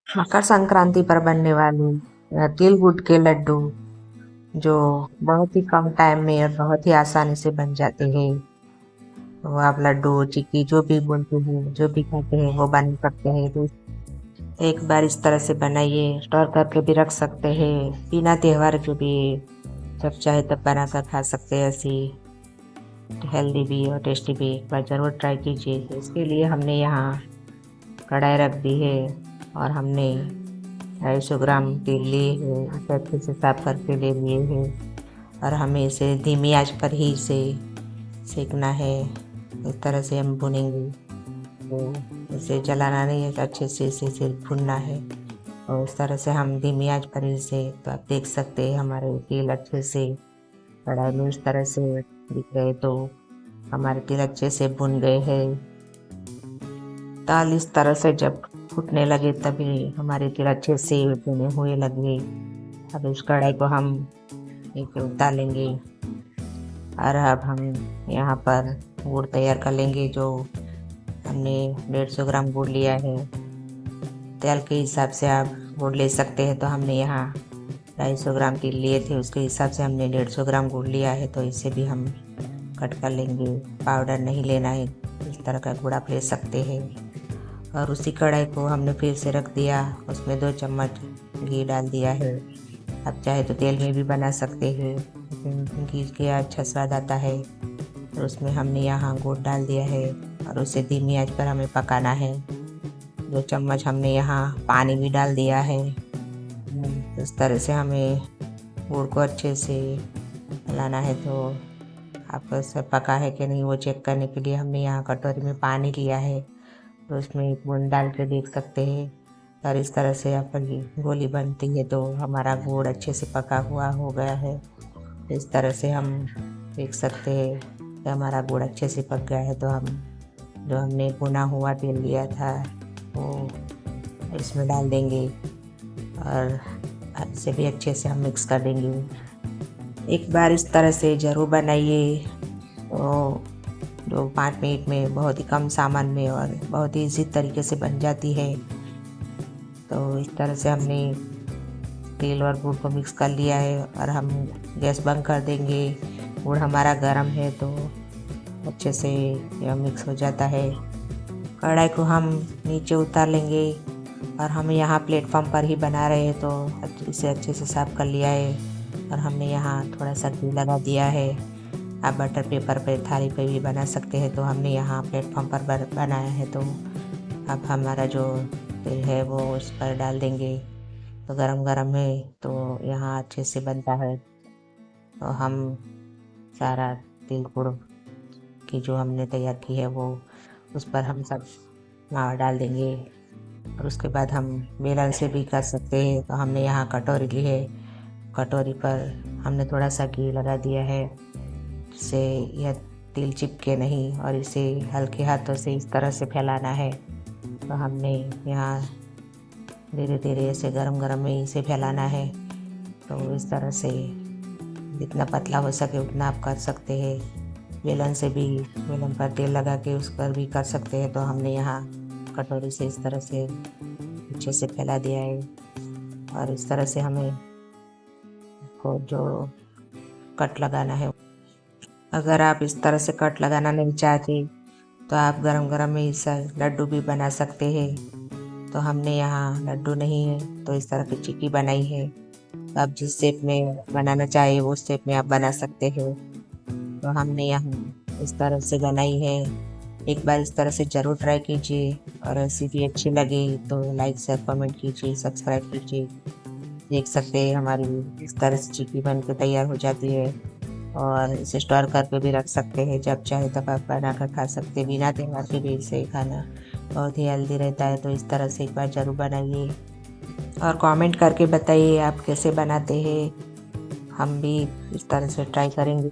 मकर संक्रांति पर बनने वाली तिल गुड़ के लड्डू जो बहुत ही कम टाइम में और बहुत ही आसानी से बन जाते हैं। तो आप लड्डू चिक्की जो भी बोलते हैं, जो भी खाते हैं वो बना सकते हैं। तो एक बार इस तरह से बनाइए, स्टोर करके भी रख सकते हैं, बिना त्योहार के भी जब चाहे तब बना कर खा सकते हैं। ऐसी हेल्दी भी और टेस्टी भी एक बार ज़रूर ट्राई कीजिए। तो इसके लिए हमने यहाँ कढ़ाई रख दी है और हमने 250 ग्राम तिल लिए हैं, इसे अच्छे से साफ करके ले लिए हैं और हमें इसे धीमी आंच पर ही इसे सेकना है। इस तरह से हम भुनेंगे, तो इसे जलाना नहीं है, अच्छे से इसे सिर्फ भुनना है। और इस तरह से हम धीमी आंच पर इसे, तो आप देख सकते हैं हमारे तिल अच्छे से कढ़ाई में इस तरह से दिख रहे, तो हमारे तिल अच्छे से भुन गए हैं। दाल इस तरह से जब फूटने लगे तभी हमारे तिल अच्छे से भुने हुए लगे। अब इस कढ़ाई को हम एक उतार लेंगे और अब हम यहाँ पर गुड़ तैयार कर लेंगे। जो हमने 150 ग्राम गुड़ लिया है, तेल के हिसाब से आप गुड़ ले सकते हैं। तो हमने यहाँ 250 ग्राम तिल लिए थे, उसके हिसाब से हमने 150 ग्राम गुड़ लिया है। तो इसे भी हम कट कर लेंगे, पाउडर नहीं लेना है, इस तरह का गुड़ आप ले सकते हैं। और उसी कढ़ाई को हमने फिर से रख दिया, उसमें 2 चम्मच घी डाल दिया है। आप चाहे तो तेल में भी बना सकते हैं, घी का अच्छा स्वाद आता है। और उसमें हमने यहाँ गुड़ डाल दिया है और उसे धीमी आंच पर हमें पकाना है। 2 चम्मच हमने यहाँ पानी भी डाल दिया है। इस तरह से हमें गुड़ को अच्छे से मिलाना है। तो आपको सब पका है कि नहीं वो चेक करने के लिए हमने यहाँ कटोरी में पानी लिया है, तो उसमें एक बूंद डाल के देख सकते हैं। और इस तरह से आपकी गोली बनती है तो हमारा गुड़ अच्छे से पका हुआ हो गया है। इस तरह से हम देख सकते हैं कि हमारा गुड़ अच्छे से पक गया है। तो हम जो हमने भुना हुआ तेल लिया था वो इसमें डाल देंगे और इसे भी अच्छे से हम मिक्स कर देंगे। एक बार इस तरह से ज़रूर बनाइए, तो जो 5 मिनट में बहुत ही कम सामान में और बहुत ही इजी तरीके से बन जाती है। तो इस तरह से हमने तेल और गुड़ को मिक्स कर लिया है और हम गैस बंद कर देंगे। गुड़ हमारा गर्म है तो अच्छे से यह मिक्स हो जाता है। कढ़ाई को हम नीचे उतार लेंगे और हम यहाँ प्लेटफॉर्म पर ही बना रहे हैं, तो इसे अच्छे से साफ कर लिया है और हमने यहाँ थोड़ा सा घी लगा दिया है। आप बटर पेपर पे थाली पे भी बना सकते हैं, तो हमने यहाँ प्लेटफॉर्म पर बनाया है। तो अब हमारा जो तेल है वो उस पर डाल देंगे। तो गरम गरम है तो यहाँ अच्छे से बनता है। तो हम सारा तिल गुड़ की जो हमने तैयार की है वो उस पर हम सब मावा डाल देंगे। और उसके बाद हम बेलन से भी कर सकते हैं। तो हमने यहाँ कटोरी ली है, कटोरी पर हमने थोड़ा सा घी लगा दिया है जिससे यह तिल चिपके नहीं, और इसे हल्के हाथों से इस तरह से फैलाना है। तो हमने यहाँ धीरे धीरे ऐसे गरम गरम में इसे फैलाना है। तो इस तरह से जितना पतला हो सके उतना आप कर सकते हैं। बेलन से भी, बेलन पर तेल लगा के उस पर भी कर सकते हैं। तो हमने यहाँ कटोरी से इस तरह से अच्छे से फैला दिया है और इस तरह से हमें को जो कट लगाना है। अगर आप इस तरह से कट लगाना नहीं चाहते तो आप गरम गरम में इस लड्डू भी बना सकते हैं। तो हमने यहाँ लड्डू नहीं है तो इस तरह की चिक्की बनाई है। तो आप जिस शेप में बनाना चाहिए वो शेप में आप बना सकते हो। तो हमने यहाँ इस तरह से बनाई है। एक बार इस तरह से ज़रूर ट्राई कीजिए और रेसिपी अच्छी लगे तो लाइक शेयर कमेंट कीजिए, सब्सक्राइब कीजिए। देख सकते हैं हमारी इस तरह से चिक्की बन के तैयार हो जाती है और इसे स्टोर करके भी रख सकते हैं, जब चाहे तब आप बना कर खा सकते हैं। बिना त्योहार के भी इसे खाना बहुत ही हेल्दी रहता है। तो इस तरह से एक बार ज़रूर बनाइए और कमेंट करके बताइए आप कैसे बनाते हैं। हम भी इस तरह से ट्राई करेंगे।